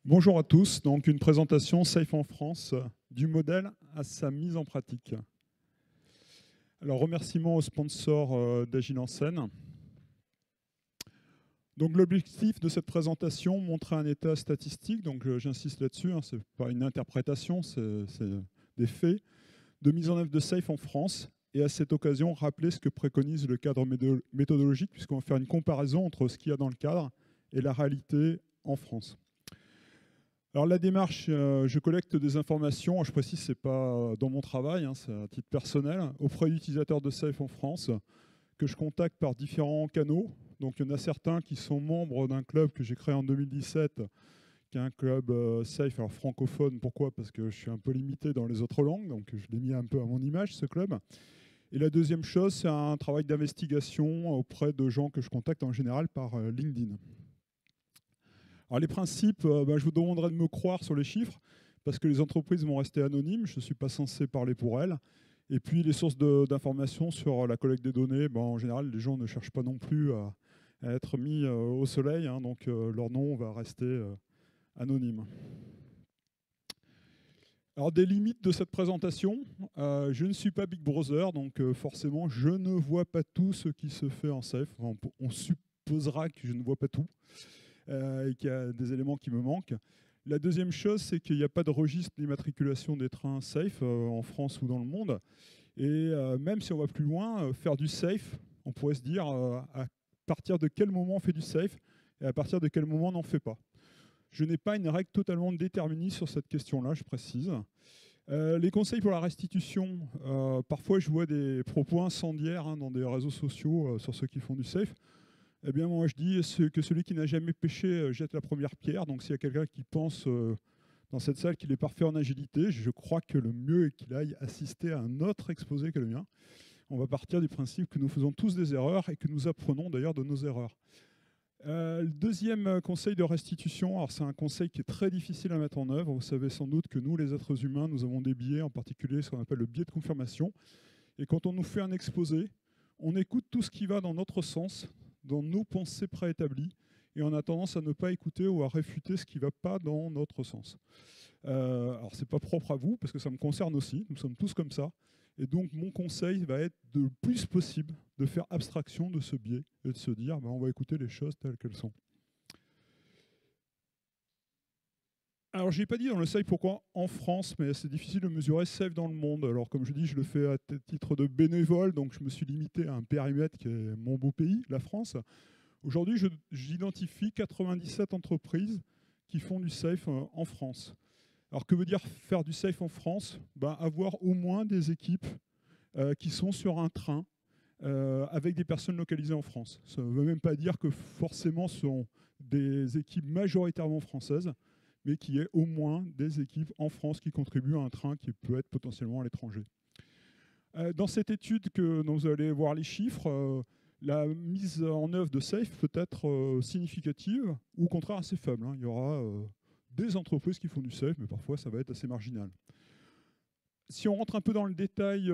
Bonjour à tous, donc une présentation Safe en France, du modèle à sa mise en pratique. Alors remerciements aux sponsors d'Agile en scène. Donc l'objectif de cette présentation, montrer un état statistique, donc j'insiste là-dessus, hein, ce n'est pas une interprétation, c'est des faits, de mise en œuvre de Safe en France, et à cette occasion rappeler ce que préconise le cadre méthodologique, puisqu'on va faire une comparaison entre ce qu'il y a dans le cadre et la réalité en France. Alors la démarche, je collecte des informations, je précise, ce n'est pas dans mon travail, hein, c'est à titre personnel, auprès d'utilisateurs de Safe en France, que je contacte par différents canaux. Donc il y en a certains qui sont membres d'un club que j'ai créé en 2017, qui est un club Safe, alors francophone. Pourquoi? Parce que je suis un peu limité dans les autres langues, donc je l'ai mis un peu à mon image, ce club. Et la deuxième chose, c'est un travail d'investigation auprès de gens que je contacte en général par LinkedIn. Alors les principes, je vous demanderai de me croire sur les chiffres, parce que les entreprises vont rester anonymes, je ne suis pas censé parler pour elles. Et puis les sources d'informations sur la collecte des données, en général, les gens ne cherchent pas non plus à être mis au soleil, hein, donc leur nom va rester anonyme. Alors des limites de cette présentation, je ne suis pas Big Brother, donc forcément je ne vois pas tout ce qui se fait en Safe. Enfin, on supposera que je ne vois pas tout. Et qu'il y a des éléments qui me manquent. La deuxième chose, c'est qu'il n'y a pas de registre d'immatriculation des trains safe en France ou dans le monde. Et même si on va plus loin, faire du safe, on pourrait se dire à partir de quel moment on fait du safe et à partir de quel moment on n'en fait pas. Je n'ai pas une règle totalement déterministe sur cette question-là, je précise. Les conseils pour la restitution, parfois je vois des propos incendiaires dans des réseaux sociaux sur ceux qui font du safe. Eh bien, moi, je dis que celui qui n'a jamais pêché jette la première pierre. Donc, s'il y a quelqu'un qui pense dans cette salle qu'il est parfait en agilité, je crois que le mieux est qu'il aille assister à un autre exposé que le mien. On va partir du principe que nous faisons tous des erreurs et que nous apprenons d'ailleurs de nos erreurs. Le deuxième conseil de restitution, alors c'est un conseil qui est très difficile à mettre en œuvre. Vous savez sans doute que nous, les êtres humains, nous avons des biais, en particulier ce qu'on appelle le biais de confirmation. Et quand on nous fait un exposé, on écoute tout ce qui va dans notre sens, dans nos pensées préétablies, et on a tendance à ne pas écouter ou à réfuter ce qui ne va pas dans notre sens. Alors, ce n'est pas propre à vous, parce que ça me concerne aussi, nous sommes tous comme ça, et donc mon conseil va être de le plus possible de faire abstraction de ce biais, et de se dire, on va écouter les choses telles qu'elles sont. Alors, je n'ai pas dit dans le Safe pourquoi en France, mais c'est difficile de mesurer Safe dans le monde. Alors, comme je dis, je le fais à titre de bénévole, donc je me suis limité à un périmètre qui est mon beau pays, la France. Aujourd'hui, j'identifie 97 entreprises qui font du Safe en France. Alors, que veut dire faire du Safe en France? Avoir au moins des équipes qui sont sur un train avec des personnes localisées en France. Ça ne veut même pas dire que forcément ce sont des équipes majoritairement françaises, mais qu'il y ait au moins des équipes en France qui contribuent à un train qui peut être potentiellement à l'étranger. Dans cette étude dont vous allez voir les chiffres, la mise en œuvre de Safe peut être significative ou au contraire assez faible. Il y aura des entreprises qui font du Safe, mais parfois ça va être assez marginal. Si on rentre un peu dans le détail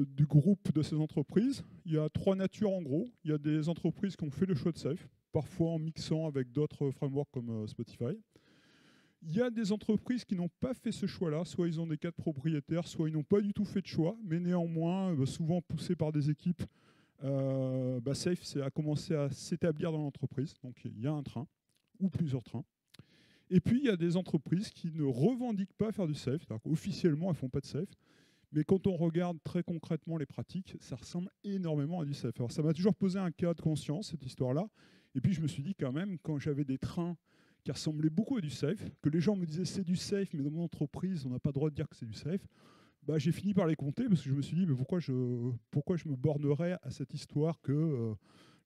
du groupe de ces entreprises, il y a trois natures en gros. Il y a des entreprises qui ont fait le choix de Safe, parfois en mixant avec d'autres frameworks comme Spotify. Il y a des entreprises qui n'ont pas fait ce choix-là, soit ils ont des cas de propriétaires, soit ils n'ont pas du tout fait de choix, mais néanmoins, souvent poussés par des équipes, Safe a commencé à s'établir dans l'entreprise. Donc il y a un train, ou plusieurs trains. Et puis il y a des entreprises qui ne revendiquent pas faire du Safe, officiellement elles ne font pas de Safe, mais quand on regarde très concrètement les pratiques, ça ressemble énormément à du Safe. Alors ça m'a toujours posé un cas de conscience, cette histoire-là, et puis je me suis dit quand même, quand j'avais des trains qui ressemblait beaucoup à du Safe, que les gens me disaient c'est du Safe, mais dans mon entreprise, on n'a pas le droit de dire que c'est du Safe, j'ai fini par les compter parce que je me suis dit mais pourquoi je me bornerais à cette histoire que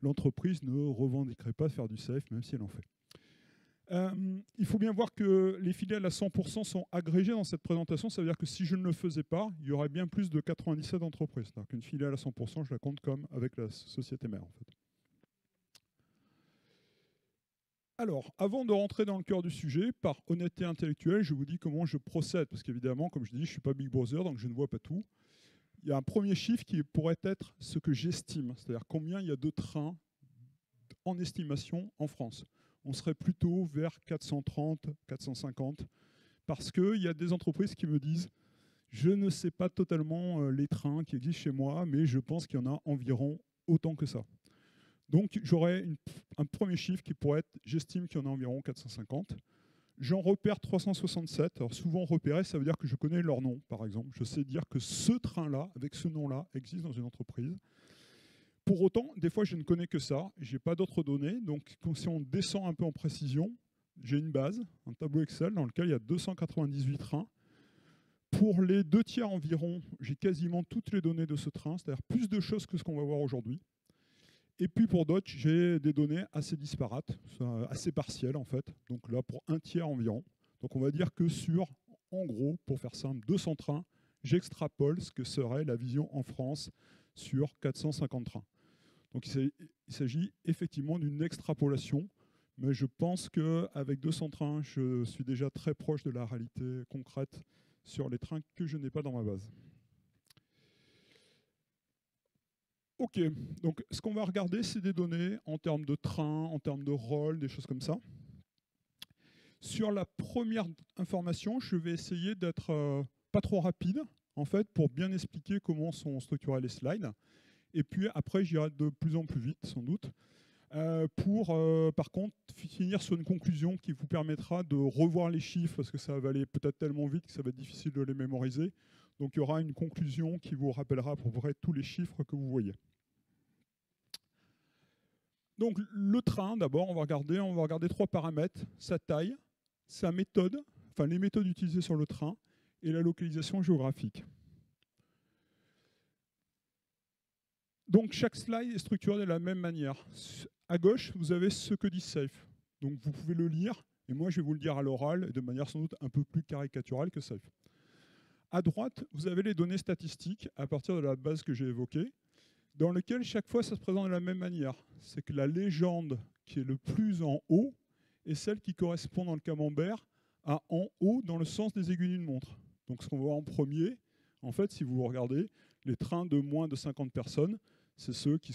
l'entreprise ne revendiquerait pas de faire du Safe, même si elle en fait. Il faut bien voir que les filiales à 100% sont agrégées dans cette présentation. Ça veut dire que si je ne le faisais pas, il y aurait bien plus de 97 entreprises. C'est-à-dire qu'une filiale à 100%, je la compte comme avec la société mère en fait. Alors, avant de rentrer dans le cœur du sujet, par honnêteté intellectuelle, je vous dis comment je procède. Parce qu'évidemment, comme je dis, je ne suis pas Big Brother, donc je ne vois pas tout. Il y a un premier chiffre qui pourrait être ce que j'estime, c'est-à-dire combien il y a de trains en estimation en France. on serait plutôt vers 430, 450, parce qu'il y a des entreprises qui me disent je ne sais pas totalement les trains qui existent chez moi, mais je pense qu'il y en a environ autant que ça. Donc j'aurais un premier chiffre qui pourrait être, j'estime qu'il y en a environ 450. J'en repère 367. Alors souvent repérer, ça veut dire que je connais leur nom, par exemple. Je sais dire que ce train-là, avec ce nom-là, existe dans une entreprise. Pour autant, des fois, je ne connais que ça. Je n'ai pas d'autres données. Donc si on descend un peu en précision, j'ai une base, un tableau Excel dans lequel il y a 298 trains. Pour les 2/3 environ, j'ai quasiment toutes les données de ce train, c'est-à-dire plus de choses que ce qu'on va voir aujourd'hui. Et puis pour d'autres, j'ai des données assez disparates, assez partielles en fait. Donc là, pour 1/3 environ. Donc on va dire que sur, en gros, pour faire simple, 200 trains, j'extrapole ce que serait la vision en France sur 450 trains. Donc il s'agit effectivement d'une extrapolation, mais je pense qu'avec 200 trains, je suis déjà très proche de la réalité concrète sur les trains que je n'ai pas dans ma base. Ok, donc ce qu'on va regarder, c'est des données en termes de trains, en termes de rôle, des choses comme ça. Sur la première information, je vais essayer d'être pas trop rapide, en fait, pour bien expliquer comment sont structurés les slides. Et puis après, j'irai de plus en plus vite, sans doute, par contre, finir sur une conclusion qui vous permettra de revoir les chiffres, parce que ça va aller peut-être tellement vite que ça va être difficile de les mémoriser. Donc il y aura une conclusion qui vous rappellera à peu près tous les chiffres que vous voyez. Donc le train, d'abord, on va regarder 3 paramètres: sa taille, sa méthode, enfin les méthodes utilisées sur le train, et la localisation géographique. Donc chaque slide est structuré de la même manière. À gauche, vous avez ce que dit Safe. Donc vous pouvez le lire, et moi je vais vous le dire à l'oral, et de manière sans doute un peu plus caricaturale que Safe. À droite, vous avez les données statistiques à partir de la base que j'ai évoquée, dans lequel chaque fois ça se présente de la même manière. C'est que la légende qui est le plus en haut est celle qui correspond dans le camembert à en haut dans le sens des aiguilles d'une montre. Donc ce qu'on voit en premier, en fait, si vous regardez, les trains de moins de 50 personnes, c'est ceux qui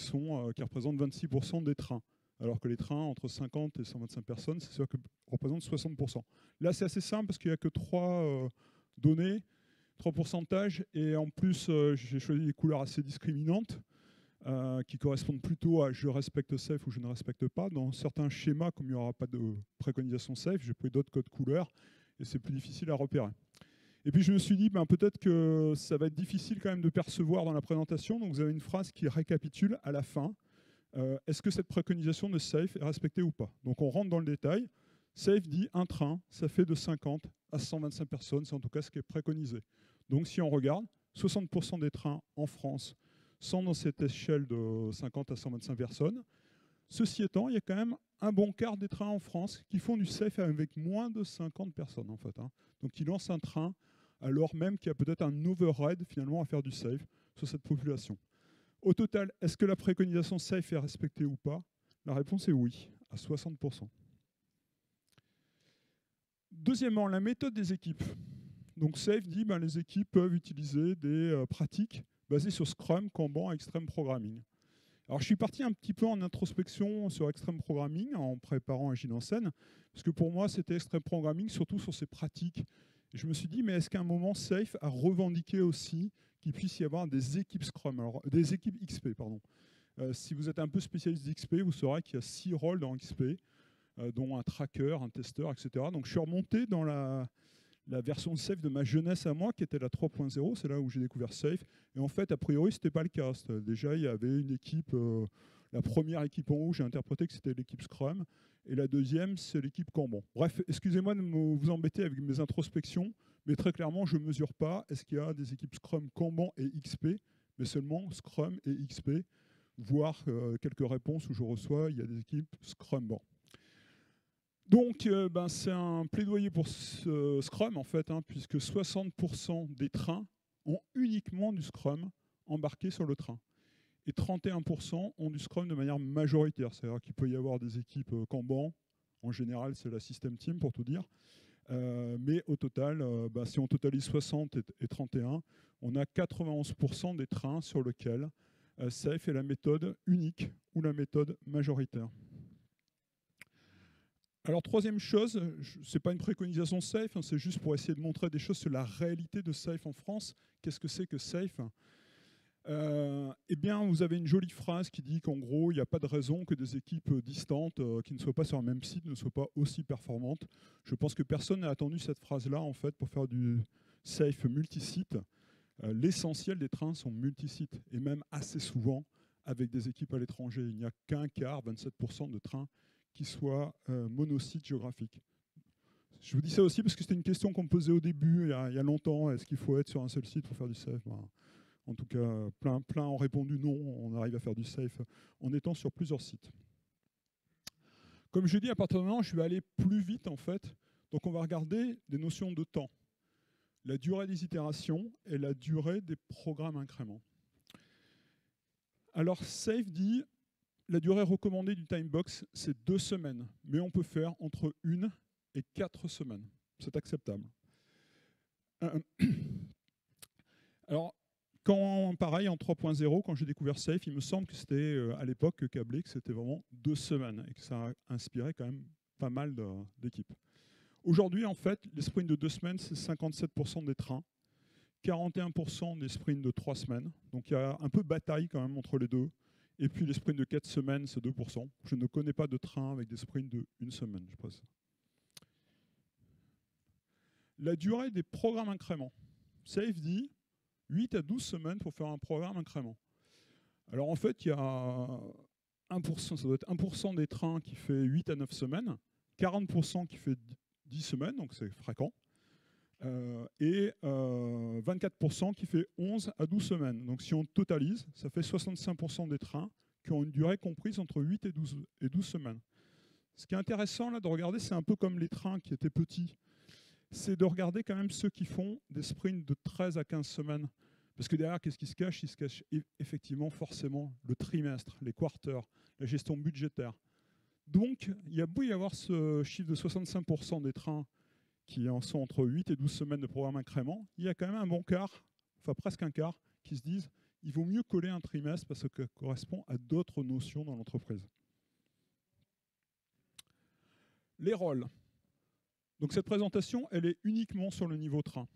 représentent 26% des trains. Alors que les trains entre 50 et 125 personnes, c'est ceux qui représentent 60%. Là, c'est assez simple parce qu'il n'y a que 3 données, 3 pourcentages, et en plus, j'ai choisi des couleurs assez discriminantes. Qui correspondent plutôt à je respecte Safe ou je ne respecte pas. Dans certains schémas, comme il n'y aura pas de préconisation Safe, j'ai pris d'autres codes couleurs et c'est plus difficile à repérer. Et puis je me suis dit, peut-être que ça va être difficile quand même de percevoir dans la présentation. Donc vous avez une phrase qui récapitule à la fin. Est-ce que cette préconisation de Safe est respectée ou pas? Donc on rentre dans le détail. Safe dit un train, ça fait de 50 à 125 personnes. C'est en tout cas ce qui est préconisé. Donc si on regarde, 60% des trains en France sont dans cette échelle de 50 à 125 personnes. Ceci étant, il y a quand même un bon quart des trains en France qui font du Safe avec moins de 50 personnes, en fait. Donc, qui lancent un train alors même qu'il y a peut-être un override, finalement, à faire du Safe sur cette population. Au total, est-ce que la préconisation Safe est respectée ou pas? La réponse est oui, à 60%. Deuxièmement, la méthode des équipes. Donc, Safe dit que les équipes peuvent utiliser des pratiques basé sur Scrum, Kanban et Extreme Programming. Alors je suis parti un petit peu en introspection sur Extreme Programming en préparant Agile en scène, parce que pour moi c'était Extreme Programming surtout sur ses pratiques. Et je me suis dit, mais est-ce qu'à un moment Safe a revendiqué aussi qu'il puisse y avoir des équipes Scrum, alors des équipes XP, pardon. Si vous êtes un peu spécialiste d'XP, vous saurez qu'il y a 6 rôles dans XP, dont un tracker, un testeur, etc. Donc je suis remonté dans la version Safe de ma jeunesse à moi, qui était la 3.0, c'est là où j'ai découvert Safe. Et en fait, a priori, ce n'était pas le cas. Déjà, il y avait une équipe, la première équipe en haut, j'ai interprété que c'était l'équipe Scrum, et la deuxième, c'est l'équipe Kanban. Bref, excusez-moi de vous embêter avec mes introspections, mais très clairement, je ne mesure pas est-ce qu'il y a des équipes Scrum, Kanban et XP, mais seulement Scrum et XP, voire quelques réponses où je reçois, il y a des équipes Scrum-Ban. Donc, c'est un plaidoyer pour ce Scrum, en fait, puisque 60% des trains ont uniquement du Scrum embarqué sur le train. Et 31% ont du Scrum de manière majoritaire. C'est-à-dire qu'il peut y avoir des équipes Kanban. En général, c'est la System Team, pour tout dire. Mais au total, si on totalise 60 et 31, on a 91% des trains sur lesquels Safe est la méthode unique ou la méthode majoritaire. Alors, troisième chose, ce n'est pas une préconisation Safe, hein, c'est juste pour essayer de montrer des choses sur la réalité de Safe en France. Qu'est-ce que c'est que Safe? Eh bien, vous avez une jolie phrase qui dit qu'en gros, il n'y a pas de raison que des équipes distantes qui ne soient pas sur le même site ne soient pas aussi performantes. Je pense que personne n'a attendu cette phrase-là, en fait, pour faire du Safe multisite. L'essentiel des trains sont multisites, et même assez souvent avec des équipes à l'étranger. Il n'y a qu'un quart, 27% de trains qui soient monosites géographiques. Je vous dis ça aussi parce que c'était une question qu'on me posait au début, il y a longtemps. Est-ce qu'il faut être sur un seul site pour faire du Safe? En tout cas, plein ont répondu non, on arrive à faire du Safe en étant sur plusieurs sites. Comme je dis, à partir de maintenant, je vais aller plus vite en fait. Donc on va regarder des notions de temps. La durée des itérations et la durée des programmes incréments. Alors Safe dit, la durée recommandée du timebox, c'est 2 semaines, mais on peut faire entre 1 et 4 semaines. C'est acceptable. Alors, pareil, en 3.0, quand j'ai découvert Safe, il me semble que c'était à l'époque câblé, que c'était vraiment 2 semaines et que ça a inspiré quand même pas mal d'équipes. Aujourd'hui, en fait, les sprints de 2 semaines, c'est 57% des trains, 41% des sprints de 3 semaines. Donc il y a un peu bataille quand même entre les deux. Et puis les sprints de 4 semaines, c'est 2%. Je ne connais pas de train avec des sprints de 1 semaine, je pense. La durée des programmes incréments. Safe dit 8 à 12 semaines pour faire un programme incrément. Alors en fait, il y a 1%, ça doit être 1% des trains qui fait 8 à 9 semaines, 40% qui fait 10 semaines, donc c'est fréquent, et 24% qui fait 11 à 12 semaines. Donc si on totalise, ça fait 65% des trains qui ont une durée comprise entre 8 et 12 semaines. Ce qui est intéressant là de regarder, c'est un peu comme les trains qui étaient petits, c'est de regarder quand même ceux qui font des sprints de 13 à 15 semaines. Parce que derrière, qu'est-ce qui se cache? Il se cache effectivement forcément le trimestre, les quarters, la gestion budgétaire. Donc, il y a beau y avoir ce chiffre de 65% des trains qui en sont entre 8 et 12 semaines de programme incrément, il y a quand même un bon quart, enfin presque un quart, qui se disent il vaut mieux coller un trimestre parce que ça correspond à d'autres notions dans l'entreprise. Les rôles. Donc cette présentation, elle est uniquement sur le niveau train.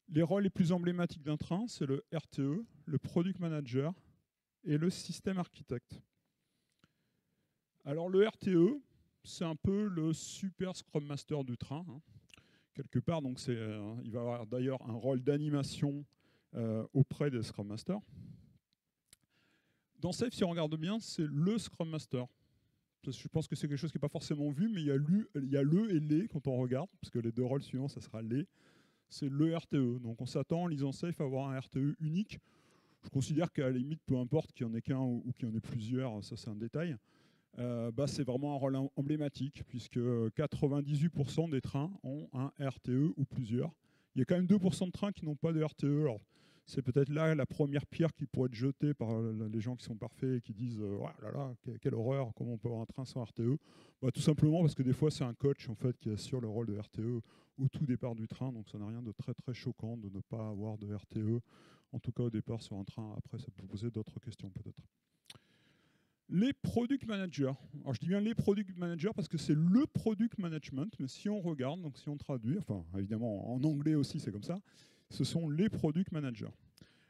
Les rôles les plus emblématiques d'un train, c'est le RTE, le Product Manager et le système architecte. Alors le RTE, c'est un peu le super Scrum Master du train, hein, quelque part. Donc il va avoir d'ailleurs un rôle d'animation auprès des Scrum Masters. Dans Safe, si on regarde bien, c'est le Scrum Master. Je pense que c'est quelque chose qui n'est pas forcément vu, mais il y a le et les quand on regarde, parce que les deux rôles suivants, ça sera les. C'est le RTE. Donc on s'attend en lisant Safe à avoir un RTE unique. Je considère qu'à la limite, peu importe qu'il y en ait qu'un ou qu'il y en ait plusieurs, ça c'est un détail. C'est vraiment un rôle emblématique, puisque 98% des trains ont un RTE ou plusieurs. Il y a quand même 2% de trains qui n'ont pas de RTE. Alors, c'est peut-être là la première pierre qui pourrait être jetée par les gens qui sont parfaits et qui disent oh là là, quelle horreur, comment on peut avoir un train sans RTE? Tout simplement parce que des fois, c'est un coach en fait, qui assure le rôle de RTE au tout départ du train, donc ça n'a rien de très très choquant de ne pas avoir de RTE, en tout cas au départ sur un train. Après, ça peut poser d'autres questions peut-être. Les product managers. Alors je dis bien les product managers parce que c'est le product management, mais si on regarde, donc si on traduit, enfin évidemment en anglais aussi c'est comme ça, ce sont les product managers.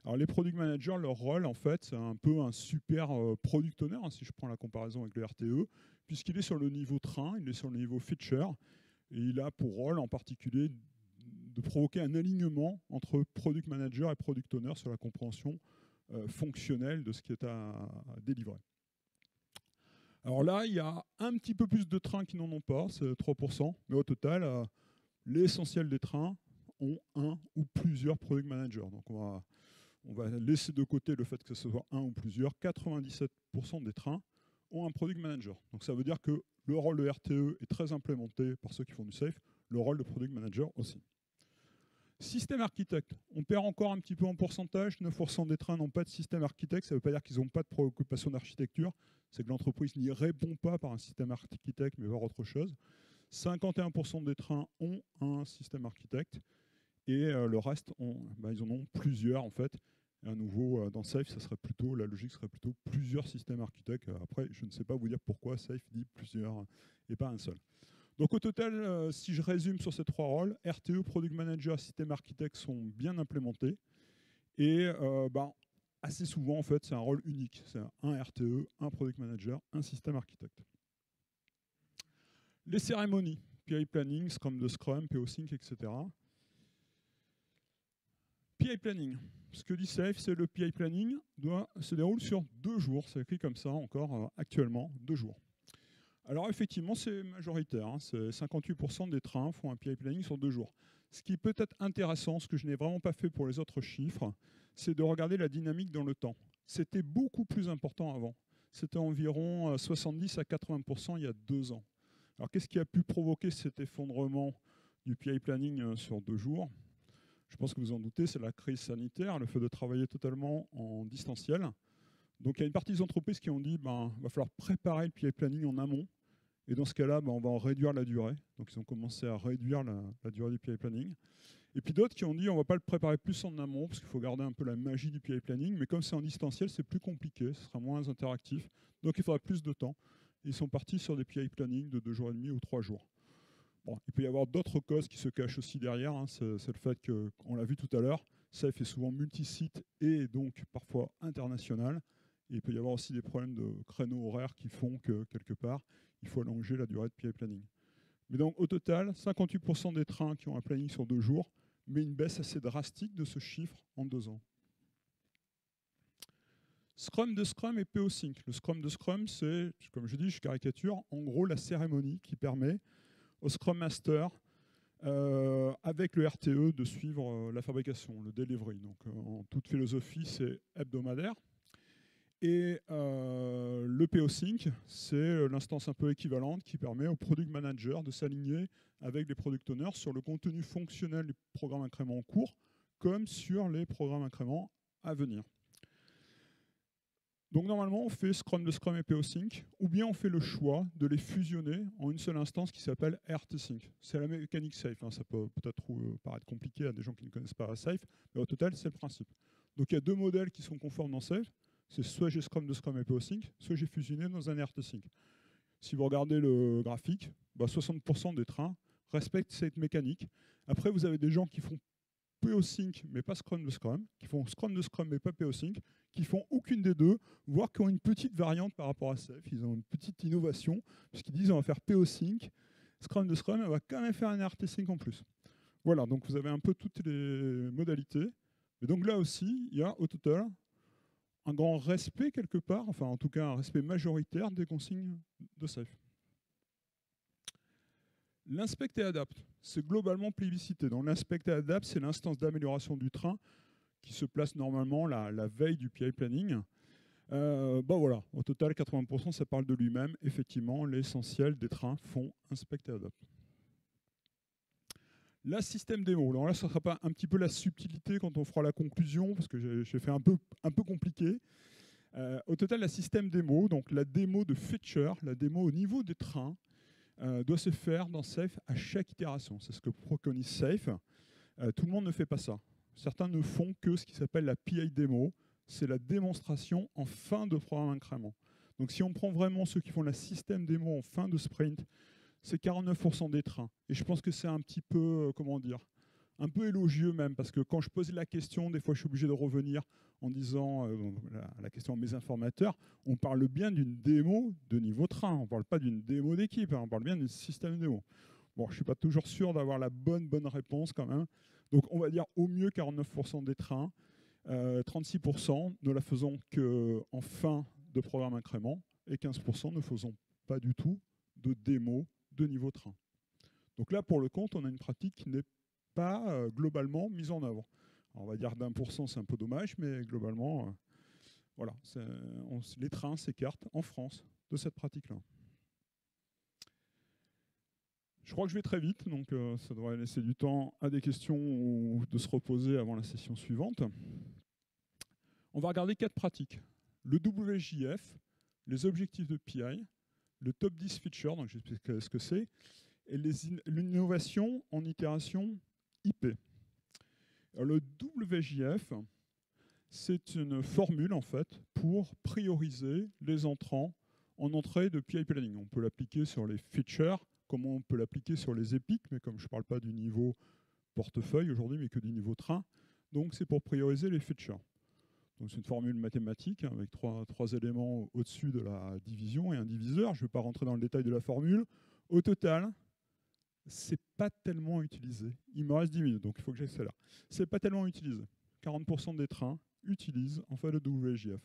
Alors les product managers, leur rôle en fait, c'est un peu un super product owner, hein, si je prends la comparaison avec le RTE, puisqu'il est sur le niveau train, il est sur le niveau feature, et il a pour rôle en particulier de provoquer un alignement entre product manager et product owner sur la compréhension fonctionnelle de ce qui est à délivrer. Alors là, il y a un petit peu plus de trains qui n'en ont pas, c'est 3%, mais au total, l'essentiel des trains ont un ou plusieurs product managers. Donc on va laisser de côté le fait que ce soit un ou plusieurs. 97% des trains ont un product manager. Donc ça veut dire que le rôle de RTE est très implémenté par ceux qui font du safe, le rôle de product manager aussi. Système architecte, on perd encore un petit peu en pourcentage, 9% des trains n'ont pas de système architecte, ça ne veut pas dire qu'ils n'ont pas de préoccupation d'architecture, c'est que l'entreprise n'y répond pas par un système architecte, mais par autre chose. 51% des trains ont un système architecte, et le reste, ils en ont plusieurs en fait. Et à nouveau, dans Safe, la logique serait plutôt plusieurs systèmes architectes. Après, je ne sais pas vous dire pourquoi Safe dit plusieurs et pas un seul. Donc au total, si je résume sur ces trois rôles, RTE, Product Manager, Système Architect sont bien implémentés. Et assez souvent, en fait, c'est un rôle unique. C'est un RTE, un Product Manager, un Système Architect. Les cérémonies, PI Planning, Scrum de Scrum, PO-Sync, etc. PI Planning. Ce que dit Safe, c'est le PI Planning se déroule sur 2 jours. C'est écrit comme ça encore actuellement, 2 jours. Alors effectivement, c'est majoritaire. Hein, 58% des trains font un PI Planning sur 2 jours. Ce qui peut être intéressant, ce que je n'ai vraiment pas fait pour les autres chiffres, c'est de regarder la dynamique dans le temps. C'était beaucoup plus important avant. C'était environ 70 à 80% il y a 2 ans. Alors qu'est-ce qui a pu provoquer cet effondrement du PI Planning sur 2 jours? Je pense que vous en doutez, c'est la crise sanitaire, le fait de travailler totalement en distanciel. Donc il y a une partie des entreprises qui ont dit va falloir préparer le PI Planning en amont. Et dans ce cas-là, on va en réduire la durée. Donc ils ont commencé à réduire la durée du PI Planning. Et puis d'autres qui ont dit on ne va pas le préparer plus en amont, parce qu'il faut garder un peu la magie du PI Planning. Mais comme c'est en distanciel, c'est plus compliqué, ce sera moins interactif. Donc il faudra plus de temps. Et ils sont partis sur des PI Planning de 2 jours et demi ou 3 jours. Bon, il peut y avoir d'autres causes qui se cachent aussi derrière. Hein. C'est le fait qu'on l'a vu tout à l'heure, Safe est souvent multisite et donc parfois international. Et il peut y avoir aussi des problèmes de créneaux horaires qui font que, quelque part, il faut allonger la durée de PI Planning. Mais donc, au total, 58% des trains qui ont un planning sur 2 jours, mais une baisse assez drastique de ce chiffre en 2 ans. Scrum de Scrum et PO-Sync. Le Scrum de Scrum, c'est, comme je dis, je caricature, en gros la cérémonie qui permet au Scrum Master, avec le RTE, de suivre la fabrication, le delivery. Donc, en toute philosophie, c'est hebdomadaire. Et le PO-Sync, c'est l'instance un peu équivalente qui permet au Product Manager de s'aligner avec les Product Owners sur le contenu fonctionnel du programme incrément en cours, comme sur les programmes incréments à venir. Donc normalement, on fait Scrum de Scrum et PO-Sync, ou bien on fait le choix de les fusionner en une seule instance qui s'appelle RT-Sync. C'est la mécanique Safe, hein. Ça peut peut-être paraître compliqué à des gens qui ne connaissent pas Safe, mais au total, c'est le principe. Donc il y a 2 modèles qui sont conformes dans Safe. C'est soit j'ai Scrum de Scrum et PO-Sync, soit j'ai fusionné dans un RT-Sync. Si vous regardez le graphique, 60% des trains respectent cette mécanique. Après, vous avez des gens qui font PO-Sync, mais pas Scrum de Scrum, qui font Scrum de Scrum, mais pas PO-Sync, qui font aucune des deux, voire qui ont une petite variante par rapport à Safe. Ils ont une petite innovation, puisqu'ils disent on va faire PO-Sync, Scrum de Scrum, et on va quand même faire un RT-Sync en plus. Voilà, donc vous avez un peu toutes les modalités. Et donc là aussi, il y a au total un grand respect quelque part, enfin en tout cas un respect majoritaire des consignes de Safe. L'inspect et adapt, c'est globalement plébiscité. Donc l'inspect et adapt, c'est l'instance d'amélioration du train qui se place normalement la veille du PI Planning. Voilà, au total 80%, ça parle de lui-même. Effectivement, l'essentiel des trains font inspect et adapt. La système démo. Alors là, ce ne sera pas un petit peu la subtilité quand on fera la conclusion, parce que j'ai fait un peu compliqué. Au total, la système démo, donc la démo de feature, la démo au niveau des trains, doit se faire dans Safe à chaque itération. C'est ce que préconise Safe. Tout le monde ne fait pas ça. Certains ne font que ce qui s'appelle la PI démo. C'est la démonstration en fin de programme incrément. Donc si on prend vraiment ceux qui font la système démo en fin de sprint, c'est 49% des trains. Et je pense que c'est un petit peu, un peu élogieux même, parce que quand je pose la question, des fois je suis obligé de revenir en disant la question à mes informateurs, on parle bien d'une démo de niveau train, on ne parle pas d'une démo d'équipe, hein, on parle bien d'un système démo. Bon, je ne suis pas toujours sûr d'avoir la bonne réponse quand même. Donc on va dire au mieux 49% des trains, 36% ne la faisons qu'en fin de programme incrément, et 15% ne faisons pas du tout de démo de niveau train. Donc là, pour le compte, on a une pratique qui n'est pas globalement mise en œuvre. Alors on va dire d'1%, c'est un peu dommage, mais globalement, voilà, les trains s'écartent en France de cette pratique-là. Je crois que je vais très vite, donc ça devrait laisser du temps à des questions ou de se reposer avant la session suivante. On va regarder 4 pratiques. Le WJF, les objectifs de PI, le top 10 feature, donc j'explique ce que c'est, et l'innovation en itération IP. Alors, le WJF, c'est une formule en fait pour prioriser les entrants en entrée de PI Planning. On peut l'appliquer sur les features, comme on peut l'appliquer sur les épiques, mais comme je ne parle pas du niveau portefeuille aujourd'hui, mais que du niveau train. Donc c'est pour prioriser les features. Donc c'est une formule mathématique avec trois éléments au-dessus de la division et un diviseur. Je ne vais pas rentrer dans le détail de la formule. Au total, c'est pas tellement utilisé. Il me reste 10 minutes, donc il faut que j'accélère. C'est pas tellement utilisé. 40% des trains utilisent en fait le WGF.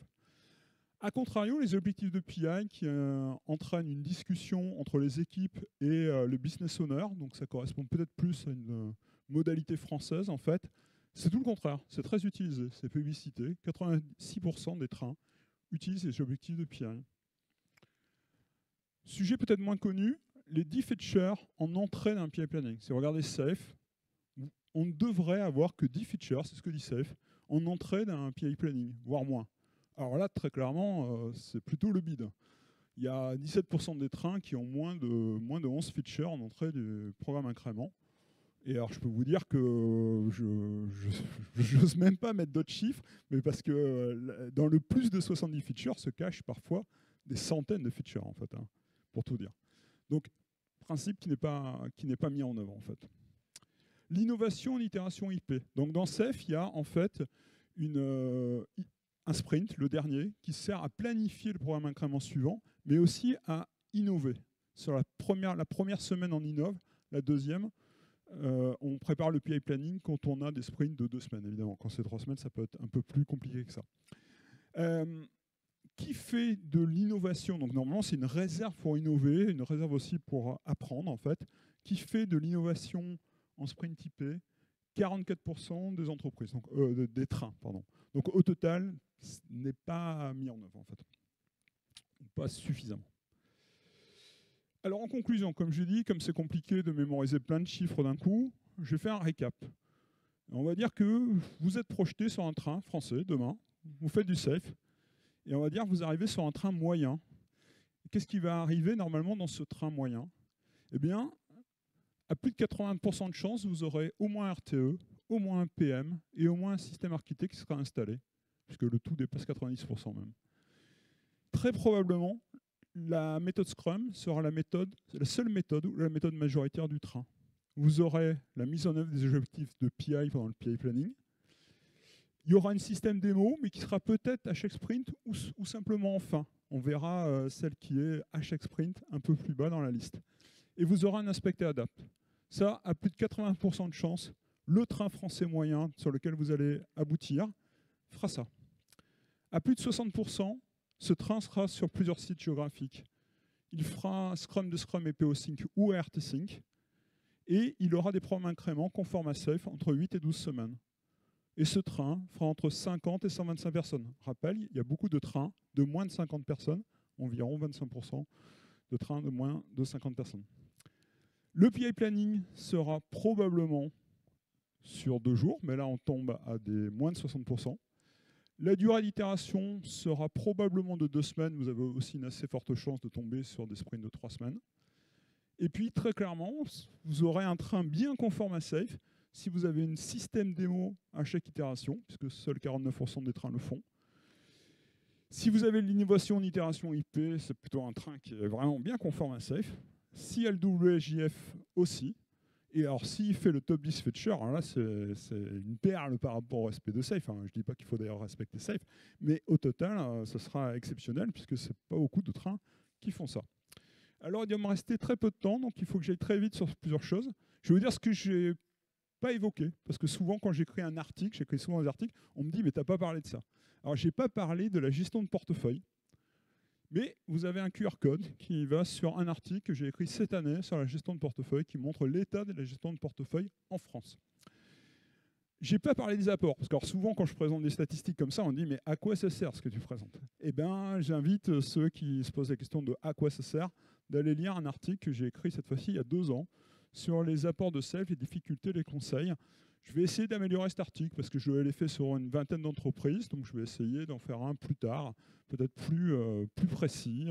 A contrario, les objectifs de PI qui entraînent une discussion entre les équipes et le business owner, donc ça correspond peut-être plus à une modalité française en fait, c'est tout le contraire, c'est très utilisé, c'est publicité. 86% des trains utilisent les objectifs de PI. Sujet peut-être moins connu, les 10 features en entrée d'un PI planning. Si vous regardez SAFe, on ne devrait avoir que 10 features, c'est ce que dit SAFe, en entrée d'un PI planning, voire moins. Alors là, très clairement, c'est plutôt le bide. Il y a 17% des trains qui ont moins de 11 features en entrée du programme incrément. Et alors, je peux vous dire que je n'ose même pas mettre d'autres chiffres, mais parce que dans le plus de 70 features se cachent parfois des centaines de features, en fait, hein, pour tout dire. Donc, principe qui n'est pas mis en œuvre, en fait. L'innovation en itération IP. Donc, dans SAFe, il y a en fait un sprint, le dernier, qui sert à planifier le programme incrément suivant, mais aussi à innover. Sur la première semaine, on innove, la deuxième, on prépare le PI planning quand on a des sprints de 2 semaines, évidemment. Quand c'est 3 semaines, ça peut être un peu plus compliqué que ça. Qui fait de l'innovation? Donc normalement, c'est une réserve pour innover, une réserve aussi pour apprendre, en fait. Qui fait de l'innovation en sprint IP? 44% des entreprises, donc, des trains, pardon. Donc au total, ce n'est pas mis en œuvre, en fait. Pas suffisamment. Alors en conclusion, comme je dis, comme c'est compliqué de mémoriser plein de chiffres d'un coup, je vais faire un récap. On va dire que vous êtes projeté sur un train français demain, vous faites du SAFe, et on va dire que vous arrivez sur un train moyen. Qu'est-ce qui va arriver normalement dans ce train moyen? Eh bien, à plus de 80% de chances, vous aurez au moins un RTE, au moins un PM et au moins un système architecte qui sera installé, puisque le tout dépasse 90% même. Très probablement, la méthode Scrum sera la seule méthode ou la méthode majoritaire du train. Vous aurez la mise en œuvre des objectifs de PI pendant le PI planning. Il y aura un système démo, mais qui sera peut-être à chaque sprint ou simplement en fin. On verra celle qui est à chaque sprint un peu plus bas dans la liste. Et vous aurez un inspect et adapt. Ça, à plus de 80% de chance, le train français moyen sur lequel vous allez aboutir fera ça. À plus de 60%, ce train sera sur plusieurs sites géographiques. Il fera Scrum de Scrum et PO Sync ou ART Sync. Et il aura des programmes incréments conformes à SAFe entre 8 et 12 semaines. Et ce train fera entre 50 et 125 personnes. Rappel, il y a beaucoup de trains de moins de 50 personnes, environ 25% de trains de moins de 50 personnes. Le PI planning sera probablement sur 2 jours, mais là on tombe à des moins de 60%. La durée d'itération sera probablement de 2 semaines. Vous avez aussi une assez forte chance de tomber sur des sprints de 3 semaines. Et puis, très clairement, vous aurez un train bien conforme à SAFe si vous avez un système démo à chaque itération, puisque seuls 49% des trains le font. Si vous avez l'innovation en itération IP, c'est plutôt un train qui est vraiment bien conforme à SAFe. Si elle WGF aussi, et alors s'il fait le top 10 feature, alors là c'est une perle par rapport au respect de SAFe. Je ne dis pas qu'il faut d'ailleurs respecter SAFe, mais au total, ce sera exceptionnel puisque ce n'est pas beaucoup de trains qui font ça. Alors il va me rester très peu de temps, donc il faut que j'aille très vite sur plusieurs choses. Je vais vous dire ce que je n'ai pas évoqué, parce que souvent quand j'écris un article, j'écris souvent des articles, on me dit mais tu n'as pas parlé de ça. Alors je n'ai pas parlé de la gestion de portefeuille. Mais vous avez un QR code qui va sur un article que j'ai écrit cette année sur la gestion de portefeuille qui montre l'état de la gestion de portefeuille en France. Je n'ai pas parlé des apports, parce que alors souvent quand je présente des statistiques comme ça, on dit mais à quoi ça sert ce que tu présentes? Eh bien, j'invite ceux qui se posent la question de à quoi ça sert d'aller lire un article que j'ai écrit cette fois-ci il y a 2 ans sur les apports de SAFe, les difficultés, les conseils. Je vais essayer d'améliorer cet article parce que je l'ai fait sur une vingtaine d'entreprises, donc je vais essayer d'en faire un plus tard, peut-être plus précis,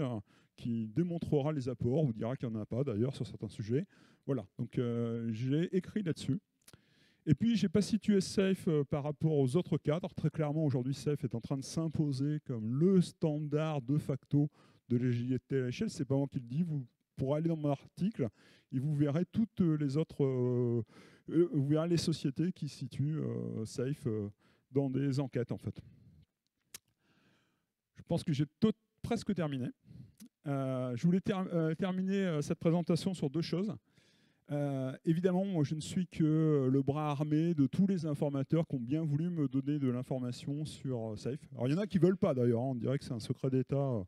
qui démontrera les apports, vous dira qu'il n'y en a pas d'ailleurs sur certains sujets. Voilà, donc j'ai écrit là-dessus. Et puis, je n'ai pas situé Safe par rapport aux autres cadres. Très clairement, aujourd'hui, Safe est en train de s'imposer comme le standard de facto de l'agilité à l'échelle. Ce n'est pas moi qui le dis. Vous pourrez aller dans mon article et vous verrez toutes les autres... vous verrez les sociétés qui situent Safe dans des enquêtes, en fait. Je pense que j'ai presque terminé. Je voulais terminer cette présentation sur deux choses. Évidemment, moi, je ne suis que le bras armé de tous les informateurs qui ont bien voulu me donner de l'information sur Safe. Alors, il y en a qui ne veulent pas, d'ailleurs. On dirait que c'est un secret d'État.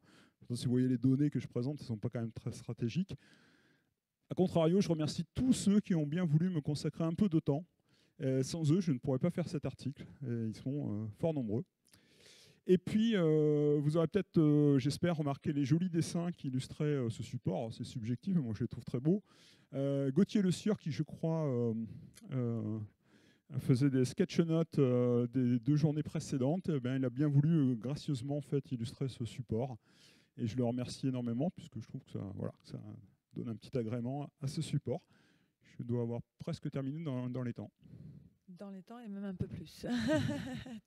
Si vous voyez les données que je présente, elles ne sont pas quand même très stratégiques. A contrario, je remercie tous ceux qui ont bien voulu me consacrer un peu de temps. Sans eux, je ne pourrais pas faire cet article. Ils sont fort nombreux. Et puis, vous aurez peut-être, j'espère, remarqué les jolis dessins qui illustraient ce support. C'est subjectif, mais moi je les trouve très beaux. Gauthier Le Sieur, qui je crois faisait des sketch notes des 2 journées précédentes, il a bien voulu gracieusement en fait, illustrer ce support. Et je le remercie énormément, puisque je trouve que ça donne un petit agrément à ce support. Je dois avoir presque terminé dans les temps. Dans les temps et même un peu plus.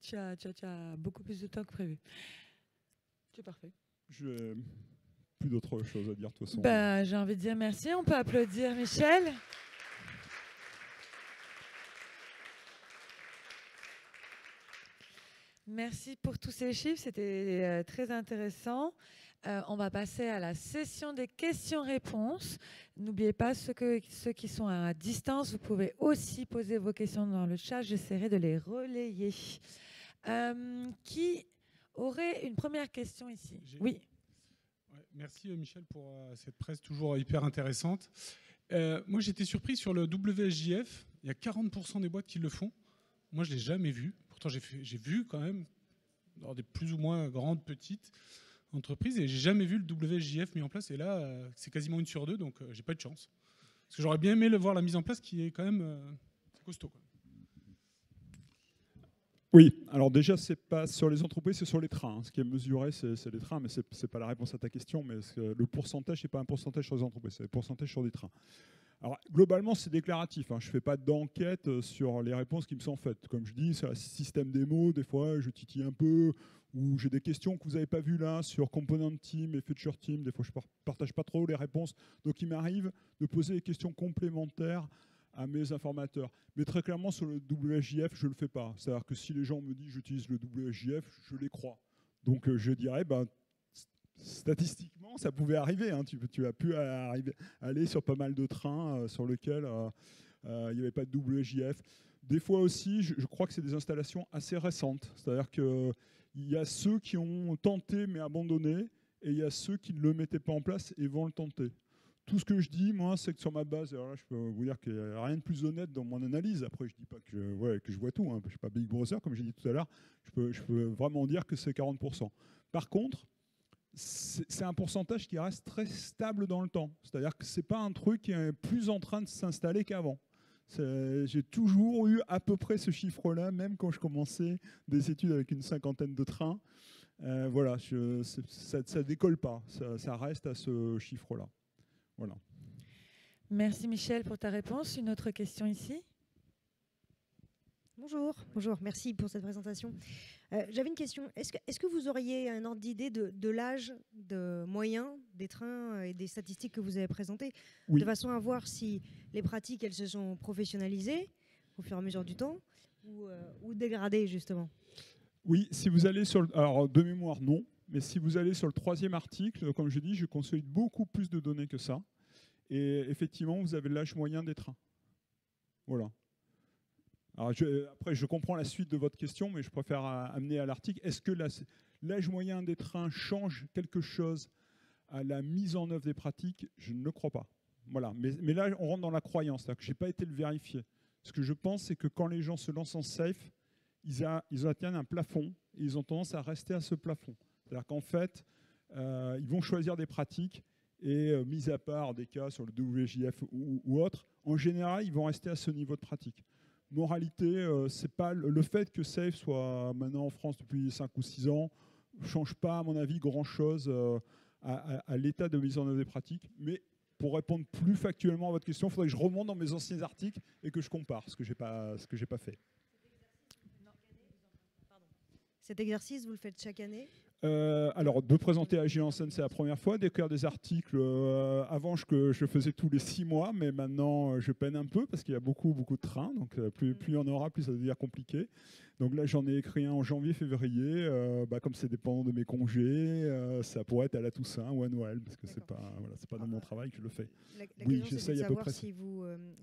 tu as beaucoup plus de temps que prévu. C'est parfait. Je n'ai plus d'autres choses à dire de toute façon. J'ai envie de dire merci. On peut applaudir Michel. Merci pour tous ces chiffres. C'était très intéressant. On va passer à la session des questions-réponses. N'oubliez pas, ceux qui sont à distance, vous pouvez aussi poser vos questions dans le chat. J'essaierai de les relayer. Qui aurait une première question ici? Oui. Ouais, merci Michel pour cette presse toujours hyper intéressante. Moi, j'étais surpris sur le WSJF. Il y a 40% des boîtes qui le font. Moi, je ne l'ai jamais vu. Pourtant, j'ai vu quand même dans des plus ou moins grandes, petites entreprises, et j'ai jamais vu le WSJF mis en place. Et là, c'est quasiment 1 sur 2, donc j'ai pas eu de chance. Parce que j'aurais bien aimé voir la mise en place, qui est quand même costaud, quoi. Oui, alors déjà, c'est pas sur les entreprises, c'est sur les trains. Ce qui est mesuré, c'est les trains, mais c'est pas la réponse à ta question. Mais le pourcentage, c'est pas un pourcentage sur les entreprises, c'est un pourcentage sur les trains. Alors, globalement, c'est déclaratif. Je ne fais pas d'enquête sur les réponses qui me sont faites. Comme je dis, c'est un système démo. Des fois, je titille un peu, ou j'ai des questions que vous n'avez pas vues là sur Component Team et Feature Team. Des fois, je ne partage pas trop les réponses. Donc, il m'arrive de poser des questions complémentaires à mes informateurs. Mais très clairement, sur le WSJF, je ne le fais pas. C'est-à-dire que si les gens me disent j'utilise le WSJF, je les crois. Donc, je dirais... statistiquement, ça pouvait arriver. Tu as pu aller sur pas mal de trains sur lesquels il n'y avait pas de WSJF. Des fois aussi, je crois que c'est des installations assez récentes. C'est-à-dire qu'il y a ceux qui ont tenté mais abandonné, et il y a ceux qui ne le mettaient pas en place et vont le tenter. Tout ce que je dis, moi, c'est que sur ma base, alors là, je peux vous dire qu'il n'y a rien de plus honnête dans mon analyse. Après, je ne dis pas que je vois tout. Je ne suis pas Big Brother, comme j'ai dit tout à l'heure. Je peux vraiment dire que c'est 40%. Par contre, c'est un pourcentage qui reste très stable dans le temps. C'est-à-dire que ce n'est pas un truc qui est plus en train de s'installer qu'avant. J'ai toujours eu à peu près ce chiffre-là, même quand je commençais des études avec une 50aine de trains. Voilà, ça ne décolle pas. Ça reste à ce chiffre-là. Voilà. Merci Michel pour ta réponse. Une autre question ici? Bonjour, merci pour cette présentation. J'avais une question. Est-ce que vous auriez un ordre d'idée de l'âge moyen des trains et des statistiques que vous avez présentées, oui, de façon à voir si les pratiques elles se sont professionnalisées au fur et à mesure du temps ou dégradées justement? Oui, si vous allez sur alors de mémoire non, mais si vous allez sur le 3e article, comme je dis, je consolide beaucoup plus de données que ça. Et effectivement, vous avez l'âge moyen des trains. Voilà. Alors après, je comprends la suite de votre question, mais je préfère amener à l'article. Est-ce que l'âge moyen des trains change quelque chose à la mise en œuvre des pratiques? Je ne le crois pas. Voilà. Mais là, on rentre dans la croyance. Je n'ai pas été le vérifier. Ce que je pense, c'est que quand les gens se lancent en safe, ils atteignent un plafond et ils ont tendance à rester à ce plafond. C'est-à-dire qu'en fait, ils vont choisir des pratiques et, mis à part des cas sur le WJF ou autre, en général, ils vont rester à ce niveau de pratique. Moralité, c'est pas le fait que Safe soit maintenant en France depuis 5 ou 6 ans ne change pas, à mon avis, grand-chose à l'état de mise en œuvre des pratiques. Mais pour répondre plus factuellement à votre question, il faudrait que je remonte dans mes anciens articles et que je compare ce que j'ai pas fait. Cet exercice, vous le faites chaque année? Alors, de présenter à J-Enseignes, c'est la première fois. D'écrire des articles, avant, je faisais tous les 6 mois, mais maintenant, je peine un peu parce qu'il y a beaucoup de trains. Donc, plus il y en aura, plus ça devient compliqué. Donc là, j'en ai écrit un en janvier, février. Comme c'est dépendant de mes congés, ça pourrait être à la Toussaint ou à Noël, parce que c'est pas dans mon travail que je le fais. La Oui, question, c'est j'essaye de à peu savoir près.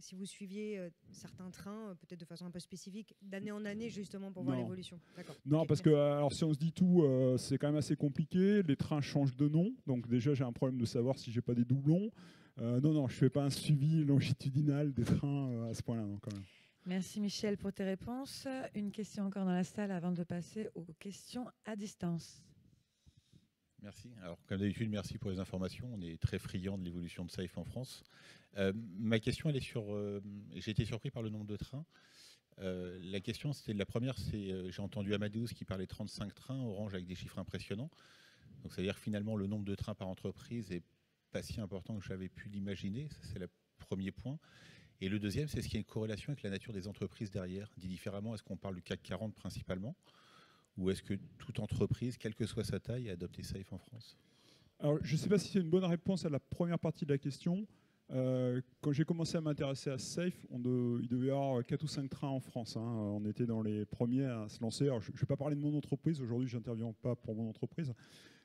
si vous suiviez certains trains, peut-être de façon un peu spécifique, d'année en année, justement, pour voir Non. l'évolution. D'accord. Non, Ok, parce que merci. alors, si on se dit tout, c'est quand même assez compliqué. Les trains changent de nom. Donc déjà, j'ai un problème de savoir si j'ai pas des doublons. Non, je fais pas un suivi longitudinal des trains à ce point-là, non, quand même. Merci Michel pour tes réponses. Une question encore dans la salle avant de passer aux questions à distance. Merci. Alors, comme d'habitude, merci pour les informations. On est très friands de l'évolution de Safe en France. Ma question, elle est sur... j'ai été surpris par le nombre de trains. La question, c'était la première, c'est j'ai entendu Amadeus qui parlait de 35 trains, Orange avec des chiffres impressionnants. Donc, c'est-à-dire que finalement, le nombre de trains par entreprise n'est pas si important que j'avais pu l'imaginer. Ça, c'est le premier point. Et le deuxième, c'est est-ce qu'il y a une corrélation avec la nature des entreprises derrière? Dit différemment, est-ce qu'on parle du CAC 40 principalement? Ou est-ce que toute entreprise, quelle que soit sa taille, a adopté Safe en France? Alors, je ne sais pas si c'est une bonne réponse à la première partie de la question. Quand j'ai commencé à m'intéresser à Safe, il devait y avoir 4 ou 5 trains en France. Hein. On était dans les premiers à se lancer. Alors, je ne vais pas parler de mon entreprise. Aujourd'hui, je n'interviens pas pour mon entreprise.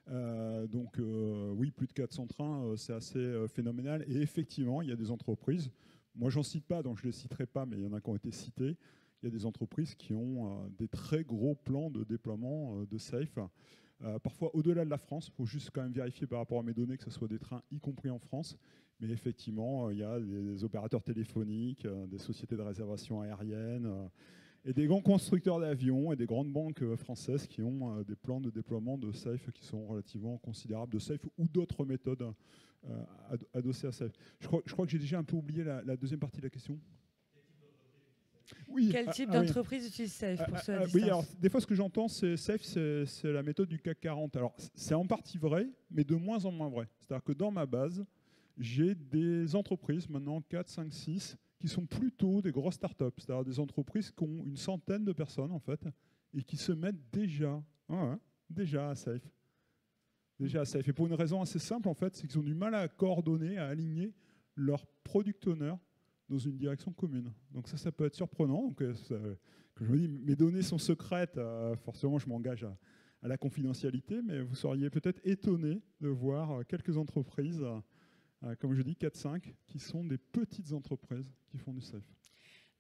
Oui, plus de 400 trains, c'est assez phénoménal. Et effectivement, il y a des entreprises. Moi, j'en cite pas, donc je ne les citerai pas, mais il y en a qui ont été cités. Il y a des entreprises qui ont des très gros plans de déploiement de Safe. Parfois au-delà de la France, il faut juste quand même vérifier par rapport à mes données que ce soit des trains, y compris en France. Mais effectivement, il y a des opérateurs téléphoniques, des sociétés de réservation aérienne, et des grands constructeurs d'avions et des grandes banques françaises qui ont des plans de déploiement de Safe qui sont relativement considérables, de Safe ou d'autres méthodes adossées à Safe. Je crois que j'ai déjà un peu oublié la deuxième partie de la question. Oui, Quel type d'entreprise utilise Safe pour ceux à distance? Oui, alors des fois ce que j'entends, c'est Safe, c'est la méthode du CAC 40. Alors c'est en partie vrai, mais de moins en moins vrai. C'est-à-dire que dans ma base, j'ai des entreprises, maintenant 4, 5, 6, qui sont plutôt des grosses startups. C'est-à-dire des entreprises qui ont une centaine de personnes en fait, et qui se mettent déjà à Safe. Déjà à Safe. Et pour une raison assez simple, en fait, c'est qu'ils ont du mal à coordonner, à aligner leurs product owners dans une direction commune. Donc ça peut être surprenant. Donc, que je me dis, mes données sont secrètes, forcément je m'engage à la confidentialité, mais vous seriez peut-être étonné de voir quelques entreprises, comme je dis, 4-5, qui sont des petites entreprises qui font du Safe.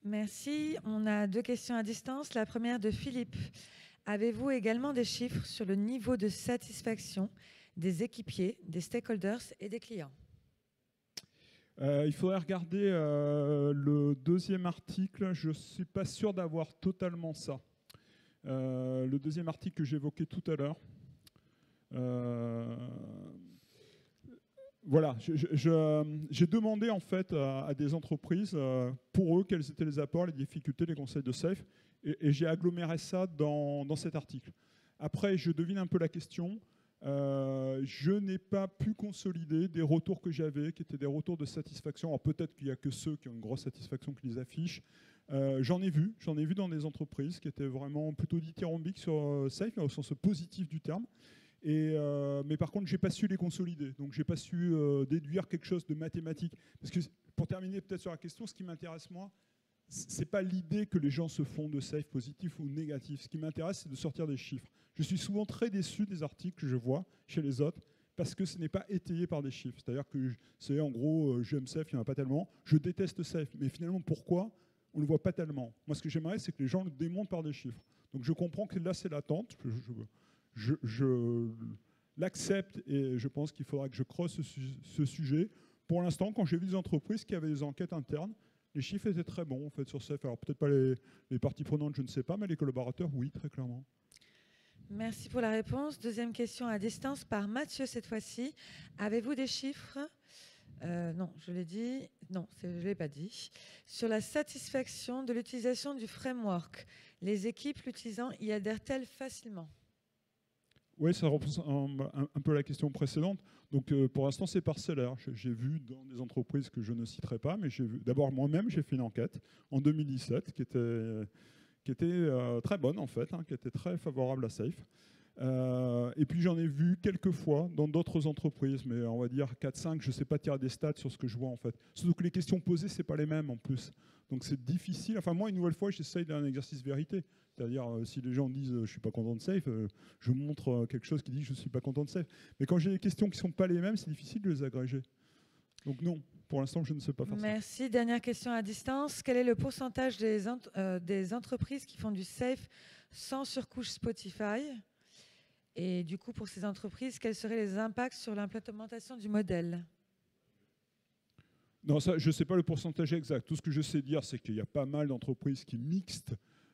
Merci. On a 2 questions à distance. La première de Philippe. Avez-vous également des chiffres sur le niveau de satisfaction des équipiers, des stakeholders et des clients? Il faudrait regarder le deuxième article. Je ne suis pas sûr d'avoir totalement ça. Le deuxième article que j'évoquais tout à l'heure. Voilà, j'ai demandé en fait à des entreprises, pour eux, quels étaient les apports, les difficultés, les conseils de Safe, et j'ai aggloméré ça dans cet article. Après, je devine un peu la question. Je n'ai pas pu consolider des retours que j'avais, qui étaient des retours de satisfaction. Alors peut-être qu'il n'y a que ceux qui ont une grosse satisfaction qui les affichent. J'en ai vu dans des entreprises qui étaient vraiment plutôt dithyrambiques sur Safe, mais au sens positif du terme. Mais par contre, je n'ai pas su les consolider. Donc, je n'ai pas su déduire quelque chose de mathématique. Parce que, pour terminer peut-être sur la question, ce qui m'intéresse, moi, ce n'est pas l'idée que les gens se font de Safe positif ou négatif. Ce qui m'intéresse, c'est de sortir des chiffres. Je suis souvent très déçu des articles que je vois chez les autres parce que ce n'est pas étayé par des chiffres. C'est-à-dire que c'est en gros, j'aime Safe, il n'y en a pas tellement. Je déteste Safe. Mais finalement, pourquoi on ne le voit pas tellement? Moi, ce que j'aimerais, c'est que les gens le démontrent par des chiffres. Donc, je comprends que là, c'est l'attente. Je l'accepte et je pense qu'il faudra que je creuse ce sujet. Pour l'instant, quand j'ai vu des entreprises qui avaient des enquêtes internes, les chiffres étaient très bons en fait, sur Safe. Alors peut-être pas les parties prenantes, je ne sais pas, mais les collaborateurs, oui, très clairement. Merci pour la réponse. Deuxième question à distance par Mathieu cette fois-ci. Avez-vous des chiffres? Non, je l'ai dit. Non, je ne l'ai pas dit. Sur la satisfaction de l'utilisation du framework, les équipes l'utilisant y adhèrent-elles facilement? Oui, ça reprend un peu la question précédente. Donc, pour l'instant, c'est parcellaire. J'ai vu dans des entreprises que je ne citerai pas, mais j'ai vu. D'abord, moi-même, j'ai fait une enquête en 2017 qui était très bonne, en fait, qui était très favorable à Safe. Et puis, j'en ai vu quelques fois dans d'autres entreprises, mais on va dire 4-5. Je ne sais pas tirer des stats sur ce que je vois, en fait. Surtout que les questions posées, ce n'est pas les mêmes, en plus. Donc, c'est difficile. Enfin, moi, une nouvelle fois, j'essaye d'un exercice vérité. C'est-à-dire, si les gens disent « je ne suis pas content de Safe », je montre quelque chose qui dit « je ne suis pas content de Safe ». Mais quand j'ai des questions qui ne sont pas les mêmes, c'est difficile de les agréger. Donc non, pour l'instant, je ne sais pas faire ça. Merci. Dernière question à distance. Quel est le pourcentage des entreprises qui font du Safe sans surcouche Spotify? Et du coup, pour ces entreprises, quels seraient les impacts sur l'implémentation du modèle? Non, ça, je ne sais pas le pourcentage exact. Tout ce que je sais dire, c'est qu'il y a pas mal d'entreprises qui mixent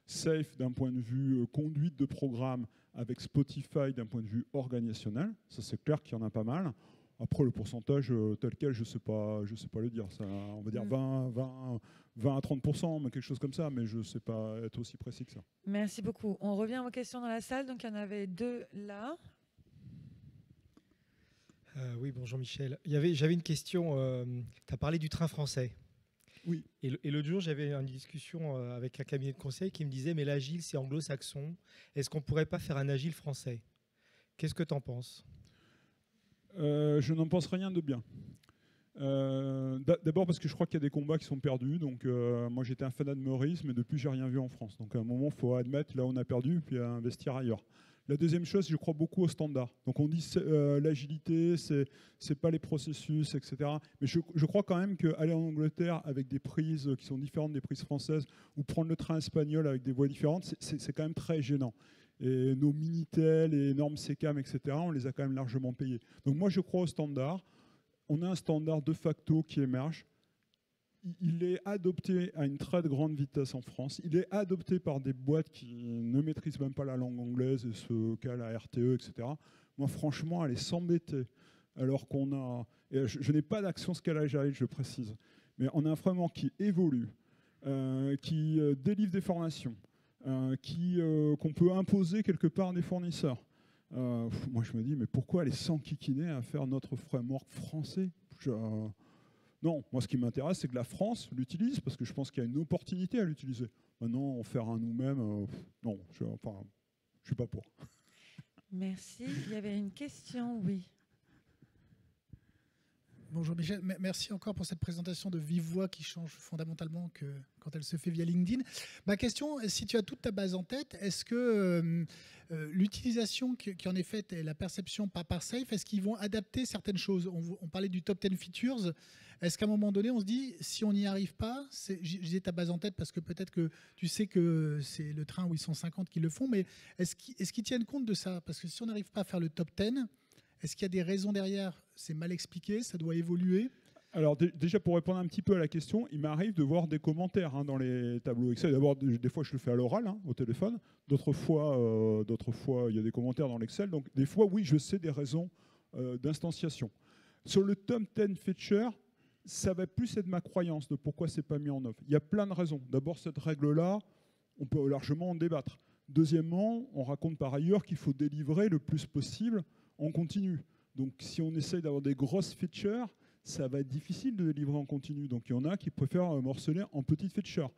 Safe d'un point de vue conduite de programme avec Spotify d'un point de vue organisationnel. Ça, c'est clair qu'il y en a pas mal. Après, le pourcentage tel quel, je sais pas le dire. Ça, on va dire 20 à 30%, mais quelque chose comme ça, mais je ne sais pas être aussi précis que ça. Merci beaucoup. On revient aux questions dans la salle. Donc, il y en avait 2 là. Oui, bonjour Michel. J'avais une question. Tu as parlé du train français. Oui. Et l'autre jour, j'avais une discussion avec un cabinet de conseil qui me disait « mais l'agile, c'est anglo-saxon. Est-ce qu'on ne pourrait pas faire un agile français ?» Qu'est-ce que tu en penses ? Je n'en pense rien de bien. D'abord parce que je crois qu'il y a des combats qui sont perdus. Donc, moi, j'étais un fanat de Maurice, mais depuis, j'ai rien vu en France. Donc, à un moment, il faut admettre là où on a perdu, puis investir ailleurs. La deuxième chose, je crois beaucoup aux standards. Donc, on dit l'agilité, c'est pas les processus, etc. Mais je crois quand même qu'aller en Angleterre avec des prises qui sont différentes des prises françaises, ou prendre le train espagnol avec des voies différentes, c'est quand même très gênant. Et nos Minitel et normes SECAM, etc., on les a quand même largement payés. Donc moi, je crois aux standards. On a un standard de facto qui émerge. Il est adopté à une très grande vitesse en France. Il est adopté par des boîtes qui ne maîtrisent même pas la langue anglaise et se calent à RTE, etc. Moi, franchement, aller s'embêter alors qu'on a... Et je n'ai pas d'action scalage agile, je précise. Mais on a un framework qui évolue, qui délivre des formations, qu'on peut imposer quelque part à des fournisseurs. Moi, je me dis, mais pourquoi aller s'enquiquiner à faire notre framework français ? Non, moi, ce qui m'intéresse, c'est que la France l'utilise, parce que je pense qu'il y a une opportunité à l'utiliser. Maintenant, en faire un nous-mêmes, non, je ne suis pas pour. Merci. Il y avait une question, oui. Bonjour Michel, merci encore pour cette présentation de vive voix qui change fondamentalement que quand elle se fait via LinkedIn. Ma question, si tu as toute ta base en tête, est-ce que l'utilisation qui en est faite et la perception par Safe, est-ce qu'ils vont adapter certaines choses ? On parlait du top 10 features. Est-ce qu'à un moment donné, on se dit, si on n'y arrive pas, j'ai ta base en tête parce que peut-être que tu sais que c'est le train où ils sont 50 qui le font, mais est-ce qu'ils tiennent compte de ça ? Parce que si on n'arrive pas à faire le top 10, est-ce qu'il y a des raisons derrière ? C'est mal expliqué, ça doit évoluer ? Alors déjà, pour répondre un petit peu à la question, il m'arrive de voir des commentaires dans les tableaux Excel. D'abord, des fois, je le fais à l'oral, au téléphone. D'autres fois, il y a des commentaires dans l'Excel. Donc, des fois, oui, je sais des raisons d'instanciation. Sur le top 10 feature, ça va plus être ma croyance de pourquoi c'est pas mis en œuvre. Il y a plein de raisons. D'abord, cette règle-là, on peut largement en débattre. Deuxièmement, on raconte par ailleurs qu'il faut délivrer le plus possible en continu. Donc, si on essaye d'avoir des grosses features, ça va être difficile de délivrer en continu. Donc, il y en a qui préfèrent morceler en petites features.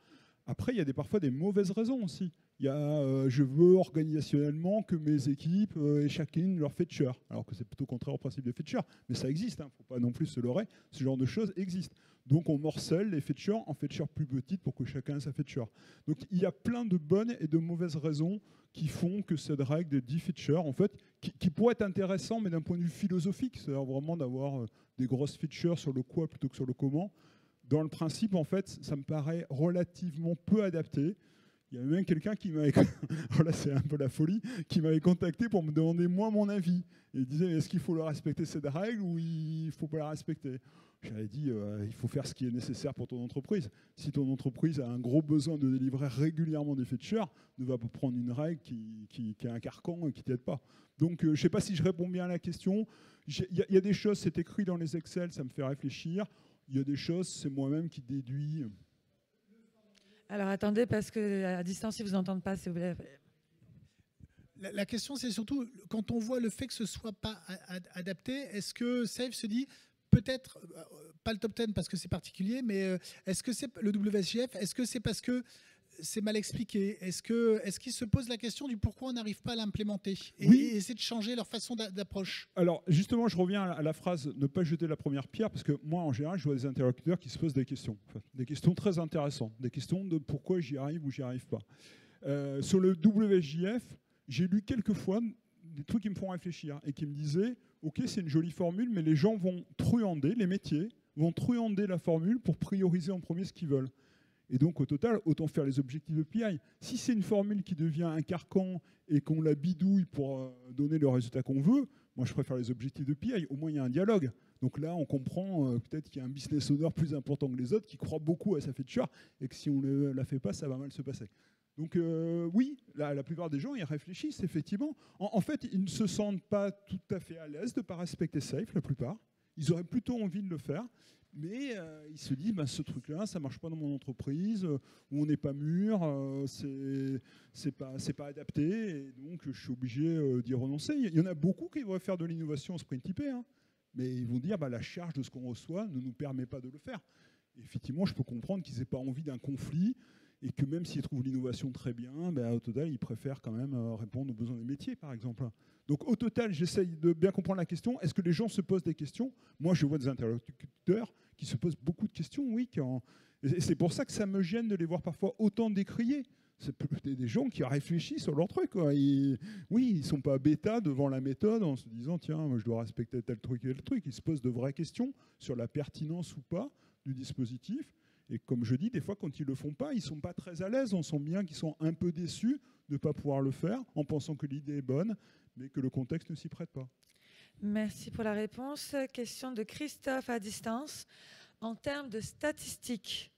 Après, il y a parfois des mauvaises raisons aussi. Il y a je veux organisationnellement que mes équipes aient chacune leur feature. Alors que c'est plutôt contraire au principe des features. Mais ça existe, il ne faut pas non plus se leurrer. Ce genre de choses existe. Donc, on morcelle les features en features plus petites pour que chacun ait sa feature. Donc, il y a plein de bonnes et de mauvaises raisons qui font que cette règle de 10 features, en fait, qui pourrait être intéressant, mais d'un point de vue philosophique, c'est-à-dire vraiment d'avoir des grosses features sur le quoi plutôt que sur le comment. Dans le principe, en fait, ça me paraît relativement peu adapté. Il y a même quelqu'un qui m'avait, là c'est un peu la folie, qui m'avait contacté pour me demander moi mon avis. Et il disait, est-ce qu'il faut le respecter cette règle ou il ne faut pas la respecter ? J'avais dit, il faut faire ce qui est nécessaire pour ton entreprise. Si ton entreprise a un gros besoin de délivrer régulièrement des features, ne va pas prendre une règle qui est un carcan et qui ne t'aide pas. Donc, je ne sais pas si je réponds bien à la question. Il y a des choses, c'est écrit dans les Excel, ça me fait réfléchir. Il y a des choses, c'est moi-même qui déduis. Alors attendez, parce qu'à distance, ils ne vous entendent pas, s'il vous plaît. La question, c'est surtout, quand on voit le fait que ce ne soit pas adapté, est-ce que Safe se dit, peut-être, pas le top 10 parce que c'est particulier, mais est-ce que c'est le WSJF, est-ce que c'est parce que c'est mal expliqué? Est-ce qu'ils se posent la question du pourquoi on n'arrive pas à l'implémenter et essayer de changer leur façon d'approche? Alors, justement, je reviens à la phrase « ne pas jeter la première pierre », parce que moi, en général, je vois des interlocuteurs qui se posent des questions. Enfin, des questions très intéressantes, des questions de pourquoi j'y arrive ou j'y arrive pas. Sur le WSJF, j'ai lu quelques fois des trucs qui me font réfléchir et qui me disaient « ok, c'est une jolie formule, mais les gens vont truander, les métiers vont truander la formule pour prioriser en premier ce qu'ils veulent ». Et donc, au total, autant faire les objectifs de PI. Si c'est une formule qui devient un carcan et qu'on la bidouille pour donner le résultat qu'on veut, moi, je préfère les objectifs de PI. Au moins, il y a un dialogue. Donc là, on comprend peut-être qu'il y a un business owner plus important que les autres qui croit beaucoup à sa feature et que si on ne la fait pas, ça va mal se passer. Donc oui, la plupart des gens y réfléchissent, effectivement. En fait, ils ne se sentent pas tout à fait à l'aise de ne pas respecter Safe, la plupart. Ils auraient plutôt envie de le faire. Mais ils se disent, ce truc-là, ça ne marche pas dans mon entreprise, où on n'est pas mûr, c'est pas adapté, et donc je suis obligé d'y renoncer. Il y en a beaucoup qui voudraient faire de l'innovation au sprint typé, hein, mais ils vont dire, la charge de ce qu'on reçoit ne nous permet pas de le faire. Et effectivement, je peux comprendre qu'ils n'aient pas envie d'un conflit, et que même s'ils trouvent l'innovation très bien, au total, ils préfèrent quand même répondre aux besoins des métiers, par exemple. Donc au total, j'essaye de bien comprendre la question. Est-ce que les gens se posent des questions? Moi, je vois des interlocuteurs qui se posent beaucoup de questions, oui. Et c'est pour ça que ça me gêne de les voir parfois autant décrier. C'est des gens qui réfléchissent sur leur truc, quoi. Ils ne sont pas bêta devant la méthode en se disant, tiens, moi, je dois respecter tel truc et tel truc. Ils se posent de vraies questions sur la pertinence ou pas du dispositif. Et comme je dis, des fois, quand ils ne le font pas, ils ne sont pas très à l'aise. On sent bien qu'ils sont un peu déçus de ne pas pouvoir le faire en pensant que l'idée est bonne, mais que le contexte ne s'y prête pas. Merci pour la réponse. Question de Christophe à distance. En termes de statistiques,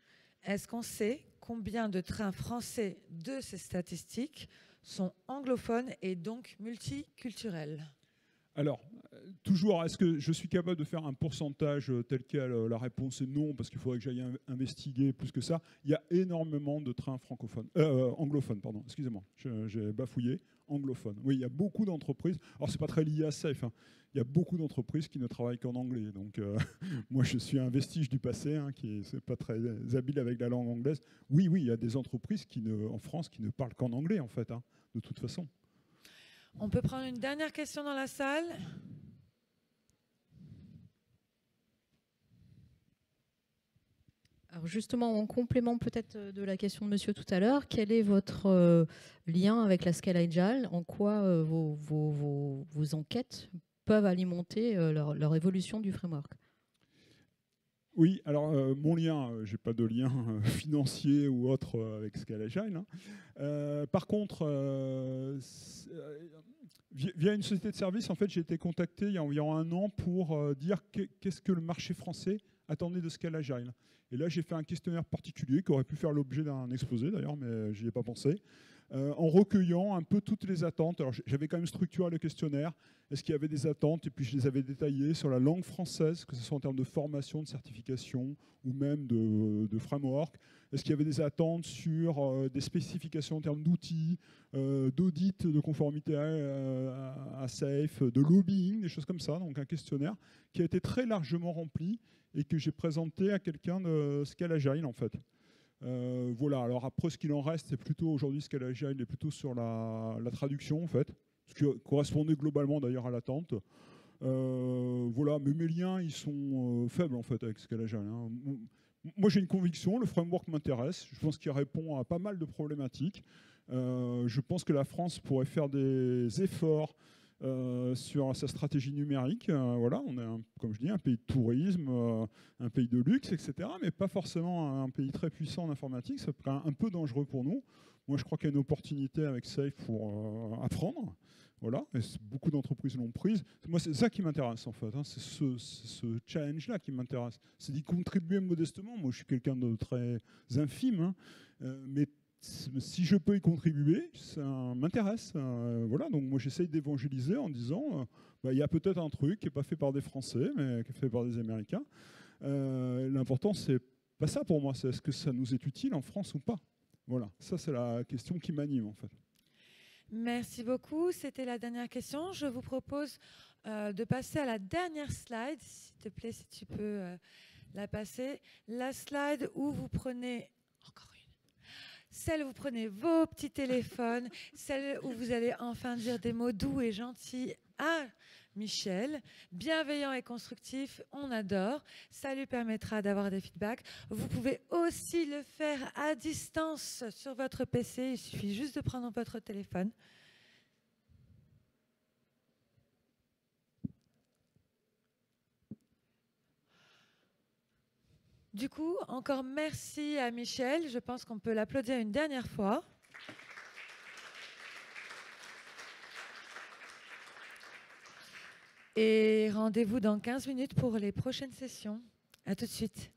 est-ce qu'on sait combien de trains français de ces statistiques sont anglophones et donc multiculturels? Alors, toujours, est-ce que je suis capable de faire un pourcentage tel quel? La réponse est non, parce qu'il faudrait que j'aille investiguer plus que ça. Il y a énormément de trains anglophones, pardon. Excusez-moi, j'ai bafouillé. Anglophones. Oui, il y a beaucoup d'entreprises. Alors, c'est pas très lié à Safe. Hein. Il y a beaucoup d'entreprises qui ne travaillent qu'en anglais. Donc, moi, je suis un vestige du passé, qui n'est pas très habile avec la langue anglaise. Oui, il y a des entreprises en France qui ne parlent qu'en anglais, en fait, de toute façon. On peut prendre une dernière question dans la salle. Alors justement, en complément peut-être de la question de monsieur tout à l'heure, quel est votre lien avec la Scale Agile? En quoi vos enquêtes peuvent alimenter leur évolution du framework? Oui, alors mon lien, je n'ai pas de lien financier ou autre avec Scale Agile. Par contre, via une société de service, en fait, j'ai été contacté il y a environ un an pour dire qu'est-ce que le marché français attendait de Scale Agile. Et là, j'ai fait un questionnaire particulier qui aurait pu faire l'objet d'un exposé d'ailleurs, mais je n'y ai pas pensé, en recueillant un peu toutes les attentes. Alors, j'avais quand même structuré le questionnaire. Est-ce qu'il y avait des attentes? Et puis, je les avais détaillées sur la langue française, que ce soit en termes de formation, de certification ou même de framework. Est-ce qu'il y avait des attentes sur des spécifications en termes d'outils, d'audit de conformité à Safe, de lobbying, des choses comme ça. Donc, un questionnaire qui a été très largement rempli et que j'ai présenté à quelqu'un de Scale Agile, en fait. Voilà, alors après, ce qu'il en reste, c'est plutôt aujourd'hui, Scale Agile est plutôt sur la traduction, en fait, ce qui correspondait globalement d'ailleurs à l'attente. Voilà, mais mes liens, ils sont faibles, en fait, avec Scale Agile. Hein. Moi, j'ai une conviction, le framework m'intéresse. Je pense qu'il répond à pas mal de problématiques. Je pense que la France pourrait faire des efforts sur sa stratégie numérique. Voilà, on est, comme je dis, un pays de tourisme, un pays de luxe, etc., mais pas forcément un pays très puissant en informatique. C'est un peu dangereux pour nous. Moi, je crois qu'il y a une opportunité avec Safe pour apprendre. Voilà, et beaucoup d'entreprises l'ont prise. Moi, c'est ça qui m'intéresse, en fait. Hein. C'est ce challenge-là qui m'intéresse. C'est d'y contribuer modestement. Moi, je suis quelqu'un de très infime, hein. Mais si je peux y contribuer, ça m'intéresse. Voilà, donc moi j'essaye d'évangéliser en disant il y a peut-être un truc qui n'est pas fait par des Français, mais qui est fait par des Américains. L'important, c'est pas ça pour moi, c'est est-ce que ça nous est utile en France ou pas. Voilà, ça c'est la question qui m'anime en fait. Merci beaucoup. C'était la dernière question. Je vous propose de passer à la dernière slide. S'il te plaît, si tu peux la passer. La slide où vous prenez... Encore une. Celle où vous prenez vos petits téléphones. Celle où vous allez enfin dire des mots doux et gentils à Michel. Bienveillant et constructif, on adore. Ça lui permettra d'avoir des feedbacks. Vous pouvez aussi le faire à distance sur votre PC. Il suffit juste de prendre votre téléphone. Du coup, encore merci à Michel. Je pense qu'on peut l'applaudir une dernière fois. Et rendez-vous dans 15 minutes pour les prochaines sessions. À tout de suite.